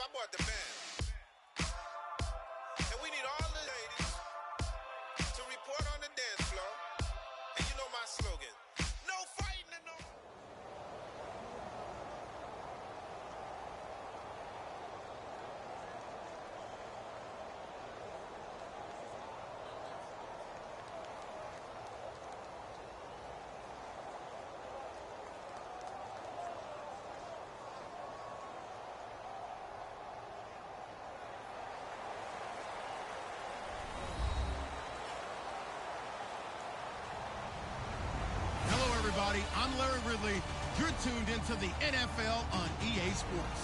I bought the band. And we need all the ladies to report on the dance floor. And you know my slogan, no fighting and no... I'm Larry Ridley. You're tuned into the NFL on EA Sports.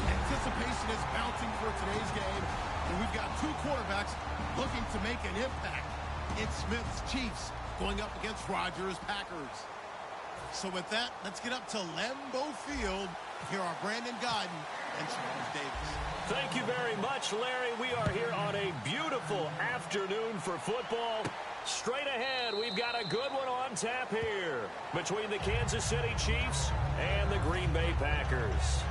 Anticipation is mounting for today's game, and we've got two quarterbacks looking to make an impact. It's Smith's Chiefs going up against Rodgers' Packers. So with that, let's get up to Lambeau Field. Here are Brandon Godden and Charles Davis. Thank you very much, Larry. We are here on a beautiful afternoon for football. Straight ahead, we've got a good one on tap here between the Kansas City Chiefs and the Green Bay Packers.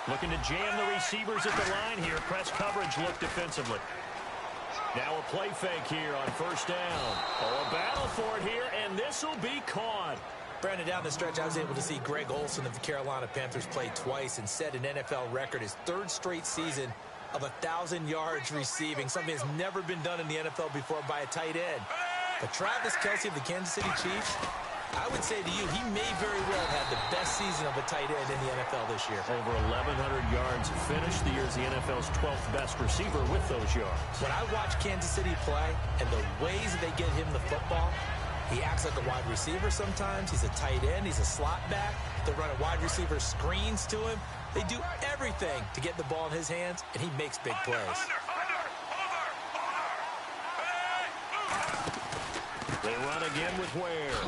Looking to jam the receivers at the line here. Press coverage look defensively. Now a play fake here on first down. Oh, a battle for it here, and this will be caught. Brandon, down the stretch, I was able to see Greg Olsen of the Carolina Panthers play twice and set an NFL record, his third straight season of 1,000 yards receiving, something that's never been done in the NFL before by a tight end. But Travis Kelce of the Kansas City Chiefs, I would say to you, he may very well have the best season of a tight end in the NFL this year. Over 1,100 yards, finished the year as the NFL's 12th best receiver with those yards. When I watch Kansas City play and the ways that they get him the football, he acts like a wide receiver sometimes. He's a tight end. He's a slot back. They run a wide receiver screens to him. They do everything to get the ball in his hands, and he makes big plays. They run again with Ware.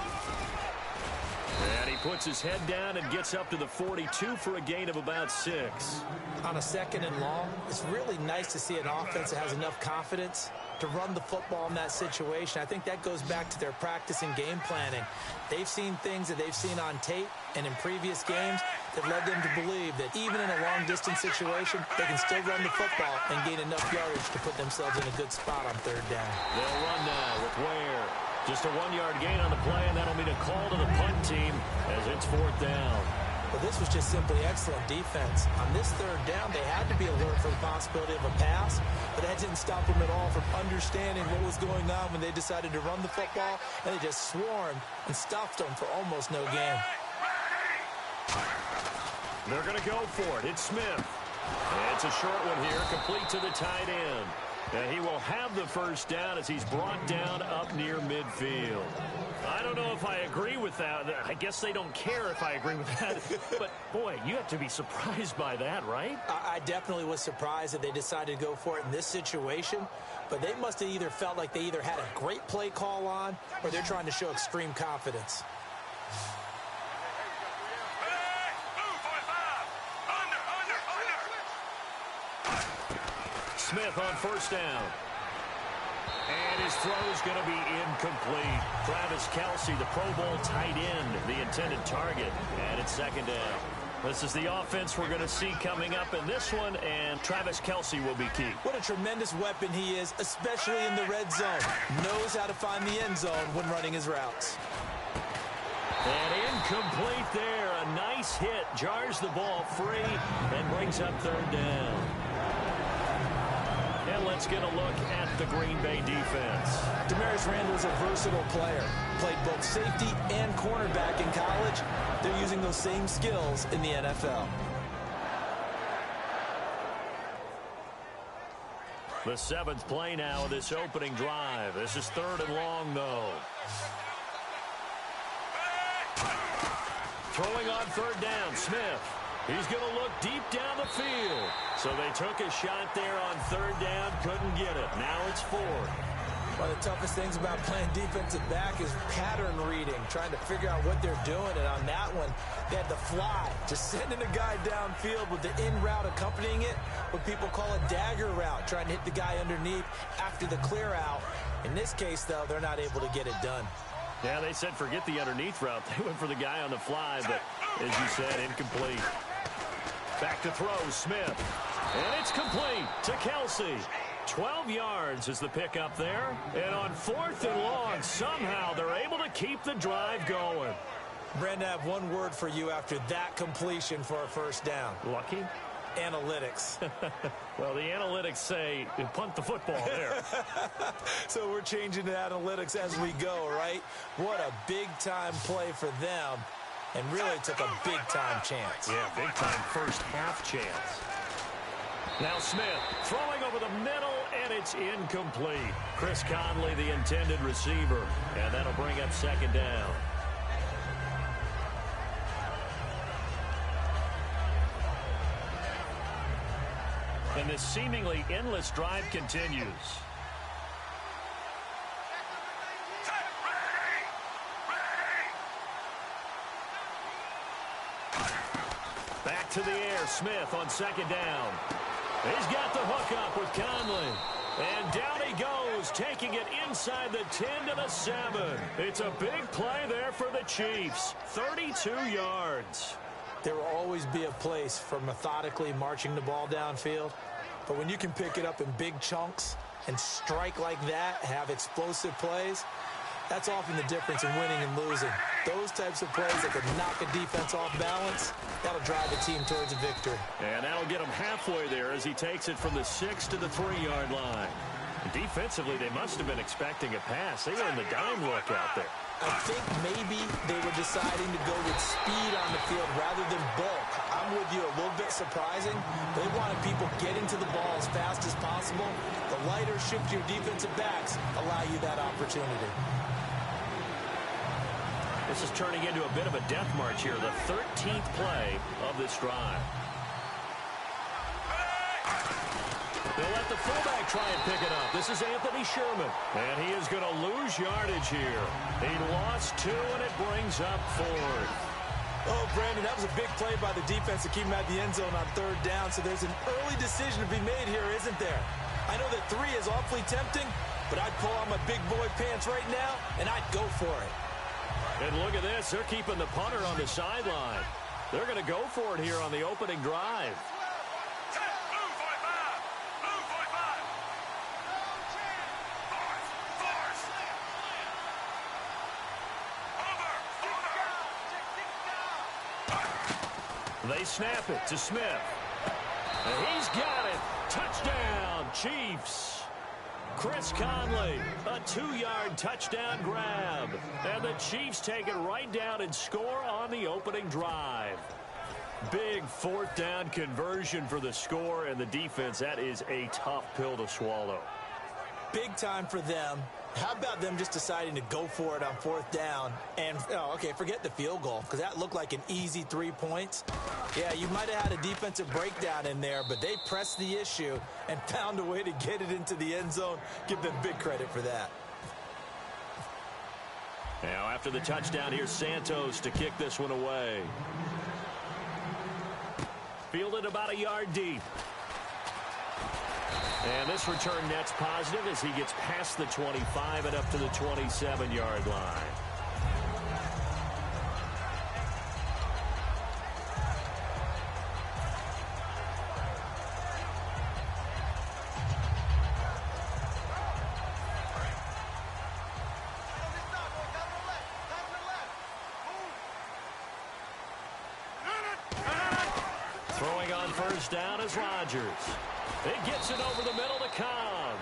And he puts his head down and gets up to the 42 for a gain of about 6. On a second and long, it's really nice to see an offense that has enough confidence to run the football in that situation. I think that goes back to their practice and game planning. They've seen things that they've seen on tape and in previous games that led them to believe that even in a long-distance situation, they can still run the football and gain enough yardage to put themselves in a good spot on third down. They'll run now with Ware. Just a 1-yard gain on the play, and that'll mean a call to the punt team as it's fourth down. Well, this was just simply excellent defense. On this third down, they had to be alert for the possibility of a pass, but that didn't stop them at all from understanding what was going on when they decided to run the football, and they just swarmed and stuffed them for almost no gain. They're going to go for it. It's Smith. And it's a short one here, complete to the tight end. And he will have the first down as he's brought down up near midfield. I don't know if I agree with that. I guess they don't care if I agree with that. But, boy, you have to be surprised by that, right? I definitely was surprised that they decided to go for it in this situation. But they must have either felt like they either had a great play call on or they're trying to show extreme confidence. Smith on first down. And his throw is going to be incomplete. Travis Kelce, the Pro Bowl tight end, the intended target. And it's second down. This is the offense we're going to see coming up in this one, and Travis Kelce will be key. What a tremendous weapon he is, especially in the red zone. Knows how to find the end zone when running his routes. And incomplete there. A nice hit. Jars the ball free and brings up third down. And let's get a look at the Green Bay defense. Damarius Randall is a versatile player. Played both safety and cornerback in college. They're using those same skills in the NFL. The seventh play now of this opening drive. This is third and long, though. Throwing on third down, Smith. He's going to look deep down the field. So they took a shot there on third down, couldn't get it. Now it's fourth. One of the toughest things about playing defensive back is pattern reading, trying to figure out what they're doing. And on that one, they had the fly, just sending a guy downfield with the in route accompanying it, what people call a dagger route, trying to hit the guy underneath after the clear out. In this case, though, they're not able to get it done. Yeah, they said forget the underneath route. They went for the guy on the fly, but as you said, incomplete. Back to throw, Smith. And it's complete to Kelsey. 12 yards is the pickup there. And on 4th and long, somehow they're able to keep the drive going. Brandon, I have one word for you after that completion for a first down. Lucky? Analytics. Well, the analytics say punt the football there. So we're changing to analytics as we go, right? What a big-time play for them. And really took a big-time chance. Yeah, big-time first half chance. Now Smith throwing over the middle, and it's incomplete. Chris Conley, the intended receiver, and that'll bring up 2nd down. And this seemingly endless drive continues. Back to the air, Smith on 2nd down. He's got the hook up with Conley. And down he goes, taking it inside the 10 to the 7. It's a big play there for the Chiefs. 32 yards. There will always be a place for methodically marching the ball downfield. But when you can pick it up in big chunks and strike like that, have explosive plays, that's often the difference in winning and losing. Those types of plays that can knock a defense off balance, that'll drive a team towards a victory. And that'll get him halfway there as he takes it from the 6 to the 3-yard line. Defensively, they must have been expecting a pass. They were in the dime look out there. I think maybe they were deciding to go with speed on the field rather than bulk. I'm with you, a little bit surprising. They wanted people getting to the ball as fast as possible. The lighter, shiftier defensive backs allow you that opportunity. This is turning into a bit of a death march here, the 13th play of this drive. They'll let the fullback try and pick it up. This is Anthony Sherman, and he is going to lose yardage here. He lost 2, and it brings up 4th. Oh, Brandon, that was a big play by the defense to keep him at the end zone on 3rd down, so there's an early decision to be made here, isn't there? I know that 3 is awfully tempting, but I'd pull on my big boy pants right now, and I'd go for it. And look at this. They're keeping the punter on the sideline. They're going to go for it here on the opening drive. They snap it to Smith. And he's got it. Touchdown, Chiefs. Chris Conley, a 2-yard touchdown grab. And the Chiefs take it right down and score on the opening drive. Big 4th down conversion for the score and the defense. That is a tough pill to swallow. Big time for them. How about them just deciding to go for it on 4th down? And, forget the field goal, because that looked like an easy 3 points. Yeah, you might have had a defensive breakdown in there, but they pressed the issue and found a way to get it into the end zone. Give them big credit for that. Now, after the touchdown, here's Santos to kick this one away. Fielded about a yard deep. And this return net's positive as he gets past the 25 and up to the 27-yard line. Throwing on 1st down is Rodgers. It gets it over the middle to Cobb.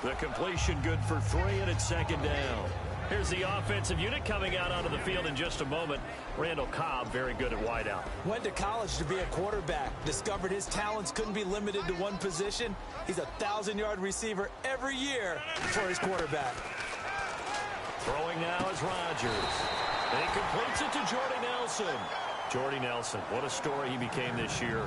The completion good for 3, and it's 2nd down. Here's the offensive unit coming out onto the field in just a moment. Randall Cobb, very good at wideout. Went to college to be a quarterback. Discovered his talents couldn't be limited to one position. He's a 1,000-yard receiver every year for his quarterback. Throwing now is Rodgers. And he completes it to Jordy Nelson. Jordy Nelson, what a story he became this year.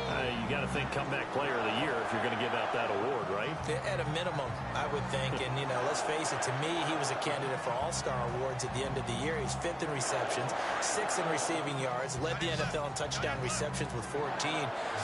You got to think comeback player of the year if you're going to give out that award, right? At a minimum, I would think. And, let's face it, to me, he was a candidate for All-Star awards at the end of the year. He's 5th in receptions, 6th in receiving yards, led the NFL in touchdown receptions with 14.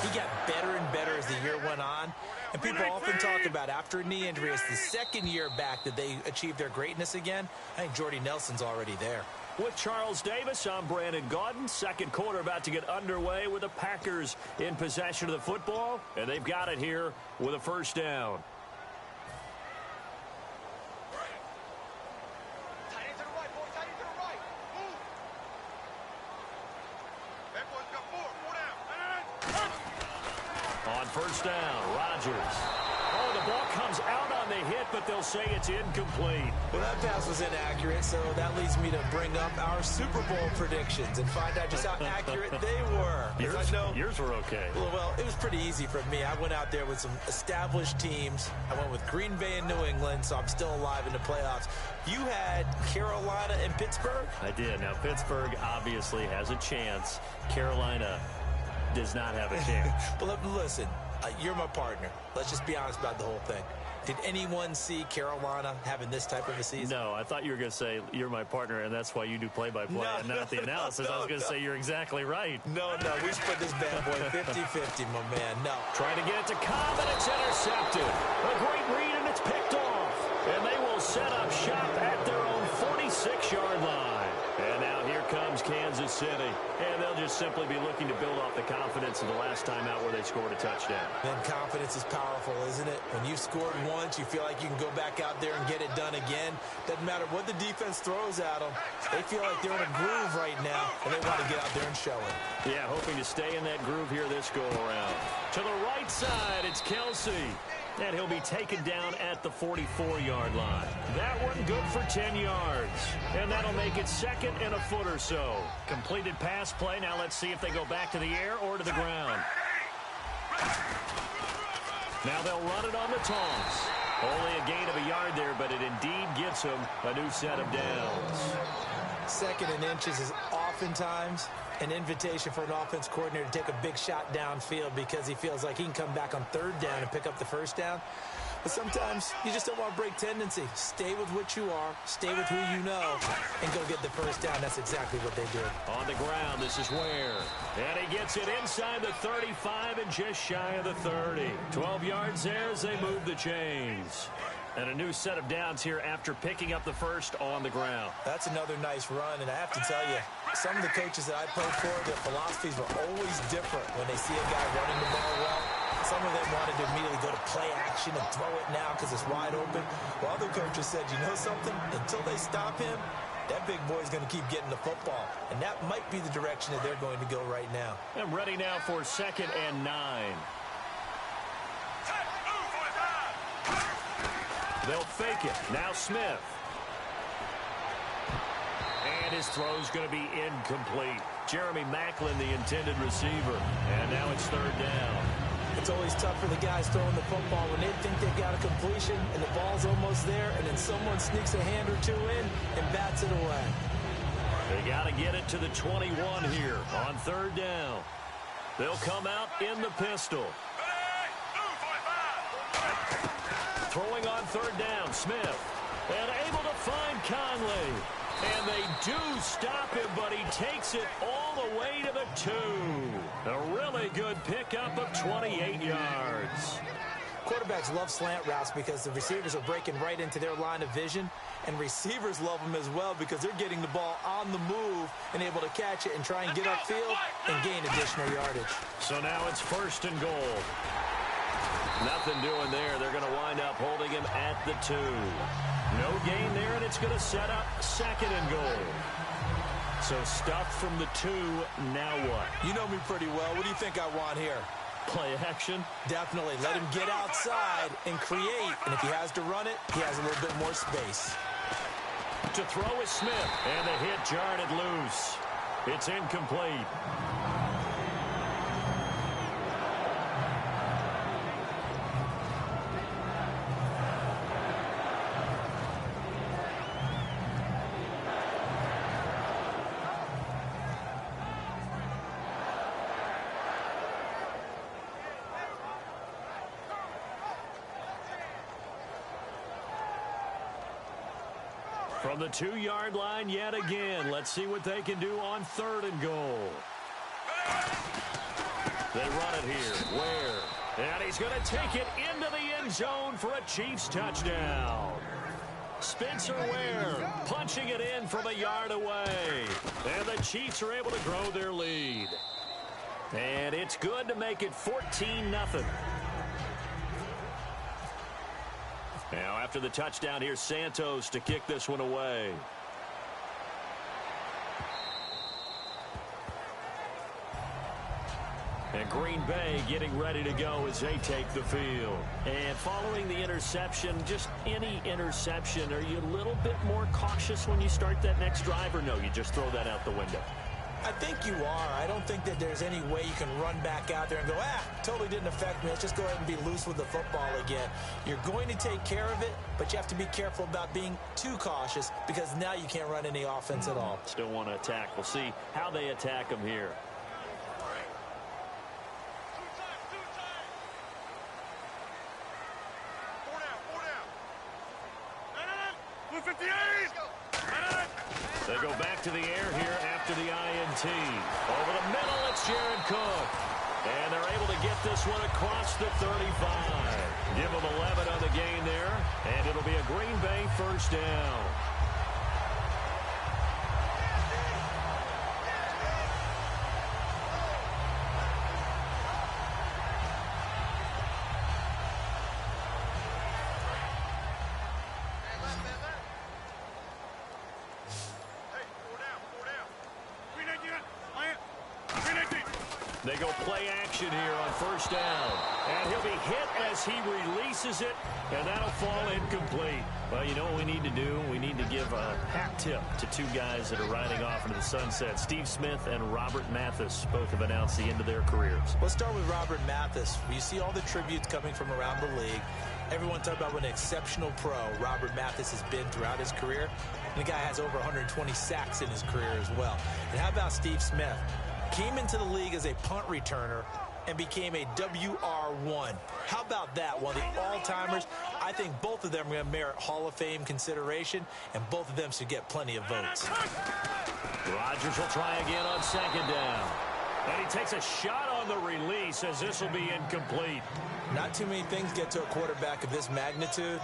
He got better and better as the year went on. And people often talk about after a knee injury, it's the second year back that they achieved their greatness again. I think Jordy Nelson's already there. With Charles Davis, I'm Brandon Gaudin. Second quarter about to get underway with the Packers in possession of the football, and they've got it here with a first down. On first down, Rodgers. Oh, the ball comes out on the hit, but they'll say it's incomplete. Well, that pass was inaccurate, so that leads me to bring up our Super Bowl predictions and find out just how accurate they were. Yours were okay. Well, it was pretty easy for me. I went out there with some established teams. I went with Green Bay and New England, so I'm still alive in the playoffs. You had Carolina and Pittsburgh? I did. Now, Pittsburgh obviously has a chance. Carolina does not have a chance. Well, listen, you're my partner. Let's just be honest about the whole thing. Did anyone see Carolina having this type of a season? No, I thought you were going to say you're my partner, and that's why you do play-by-play and not the analysis. I was going to say you're exactly right. No, we split this bad boy 50-50, my man. No. Trying to get it to Cobb, and it's intercepted. A great read, and it's picked off. And they will set up shop at their own 46-yard line. And now here comes Kansas City. And they'll just simply be looking to build off the confidence of the last time out where they scored a touchdown. Then confidence is powerful, isn't it? When you've scored once, you feel like you can go back out there and get it done again. Doesn't matter what the defense throws at them. They feel like they're in a groove right now, and they want to get out there and show it. Yeah, hoping to stay in that groove here this go-around. To the right side, it's Kelsey. And he'll be taken down at the 44-yard line. That one good for 10 yards. And that'll make it second and a foot or so. Completed pass play. Now let's see if they go back to the air or to the ground. Now they'll run it on the toss. Only a gain of a yard there, but it indeed gets him a new set of downs. Second and inches is oftentimes an invitation for an offense coordinator to take a big shot downfield because he feels like he can come back on third down and pick up the first down. But sometimes you just don't want to break tendency. Stay with what you are, stay with who you know, and go get the first down. That's exactly what they did. On the ground, this is Ware. And he gets it inside the 35 and just shy of the 30. 12 yards there as they move the chains. And a new set of downs here after picking up the first on the ground. That's another nice run, and I have to tell you, some of the coaches that I played for, their philosophies were always different when they see a guy running the ball well. Some of them wanted to immediately go to play action and throw it now because it's wide open. While other coaches said, you know something? Until they stop him, that big boy's going to keep getting the football. And that might be the direction that they're going to go right now. And ready now for 2nd and 9. They'll fake it. Now Smith. And his throw's going to be incomplete. Jeremy Maclin, the intended receiver. And now it's 3rd down. It's always tough for the guys throwing the football when they think they've got a completion and the ball's almost there, and then someone sneaks a hand or two in and bats it away. They got to get it to the 21 here on 3rd down. They'll come out in the pistol. Throwing on 3rd down, Smith. And able to find Conley. And they do stop him, but he takes it all the way to the 2. A really good pickup of 28 yards. Quarterbacks love slant routes because the receivers are breaking right into their line of vision, and receivers love them as well because they're getting the ball on the move and able to catch it and try and get upfield and gain additional yardage. So now it's 1st and goal. Nothing doing there. They're going to wind up holding him at the 2. No gain there, and it's going to set up 2nd and goal. So stuff from the 2, now what? You know me pretty well. What do you think I want here? Play action? Definitely. Let him get outside and create. And if he has to run it, he has a little bit more space. To throw is Smith, and the hit jarred it loose. It's incomplete. From the 2-yard line yet again. Let's see what they can do on 3rd and goal. They run it here. Ware. And he's going to take it into the end zone for a Chiefs touchdown. Spencer Ware punching it in from a yard away. And the Chiefs are able to grow their lead. And it's good to make it 14-0. Now after the touchdown, here's Santos to kick this one away. And Green Bay getting ready to go as they take the field. And following the interception, just any interception, are you a little bit more cautious when you start that next drive, or no, you just throw that out the window? I think you are. I don't think that there's any way you can run back out there and go, totally didn't affect me. Let's just go ahead and be loose with the football again. You're going to take care of it, but you have to be careful about being too cautious because now you can't run any offense at all. Still want to attack. We'll see how they attack them here. They go back to the air here after the INT. Over the middle, it's Jared Cook. And they're able to get this one across the 35. Give them 11 on the gain there. And it'll be a Green Bay first down. They go play action here on first down. And he'll be hit as he releases it, and that'll fall incomplete. Well, you know what we need to do? We need to give a hat tip to two guys that are riding off into the sunset. Steve Smith and Robert Mathis both have announced the end of their careers. Let's start with Robert Mathis. You see all the tributes coming from around the league. Everyone talking about what an exceptional pro Robert Mathis has been throughout his career. And the guy has over 120 sacks in his career as well. And how about Steve Smith? Came into the league as a punt returner and became a WR1. How about that? One of the all-timers. I think both of them are going to merit Hall of Fame consideration, and both of them should get plenty of votes. Rodgers will try again on second down. And he takes a shot on the release as this will be incomplete. Not too many things get to a quarterback of this magnitude,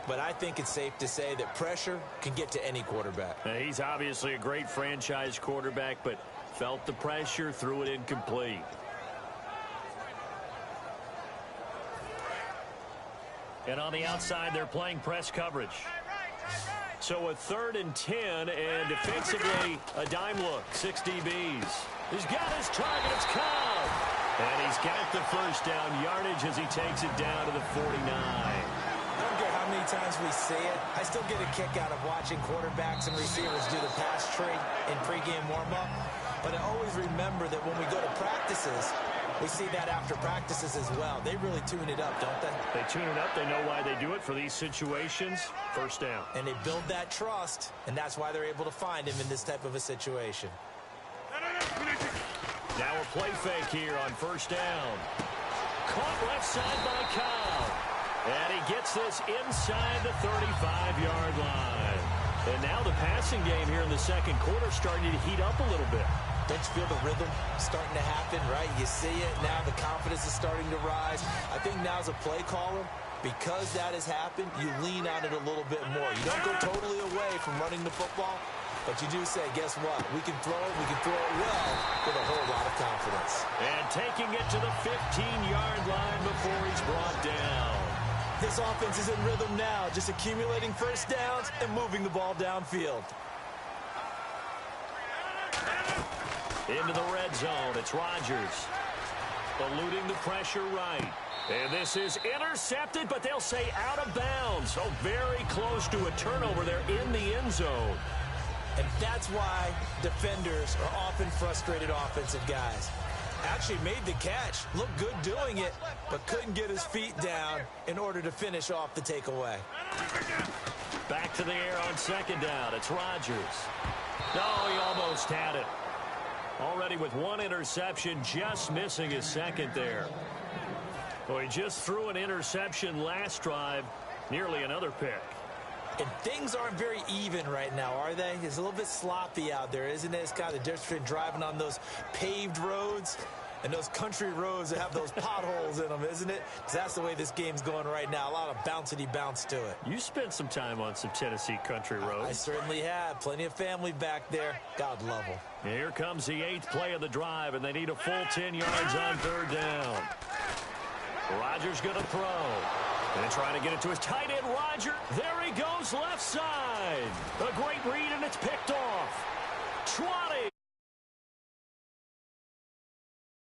but I think it's safe to say that pressure can get to any quarterback. Now, he's obviously a great franchise quarterback, but felt the pressure, threw it incomplete. And on the outside, they're playing press coverage. So a 3rd and 10, and defensively, a dime look, 6 DBs. He's got his target, it's Cobb. And he's got the first down yardage as he takes it down to the 49. I don't care how many times we see it. I still get a kick out of watching quarterbacks and receivers do the pass tree in pregame warm-up. But I always remember that when we go to practices, we see that after practices as well. They really tune it up, don't they? They tune it up. They know why they do it for these situations. First down. And they build that trust, and that's why they're able to find him in this type of a situation. Now a play fake here on first down. Caught left side by Cobb. And he gets this inside the 35-yard line. And now the passing game here in the second quarter starting to heat up a little bit. Don't you feel the rhythm starting to happen, right? You see it now. The confidence is starting to rise. I think now as a play caller, because that has happened, you lean on it a little bit more. You don't go totally away from running the football, but you do say, guess what? We can throw it well with a whole lot of confidence. And taking it to the 15-yard line before he's brought down. This offense is in rhythm now, just accumulating first downs and moving the ball downfield. Into the red zone, it's Rodgers. Eluding the pressure right. And this is intercepted, but they'll say out of bounds. So very close to a turnover there in the end zone. And that's why defenders are often frustrated offensive guys. Actually made the catch, looked good doing it, but couldn't get his feet down in order to finish off the takeaway. Back to the air on second down. It's Rodgers. No, he almost had it. Already with one interception, just missing his second there. Well, he just threw an interception last drive, nearly another pick. And things aren't very even right now, are they? It's a little bit sloppy out there, isn't it? It's kind of the difference between driving on those paved roads and those country roads that have those potholes in them, isn't it? Because that's the way this game's going right now. A lot of bouncy bounce to it. You spent some time on some Tennessee country roads. I certainly have. Plenty of family back there. God love them. Here comes the 8th play of the drive, and they need a full 10 yards on 3rd down. Rodgers going to throw. And trying to get it to his tight end, Roger. There he goes, left side. A great read, and it's picked off. 20.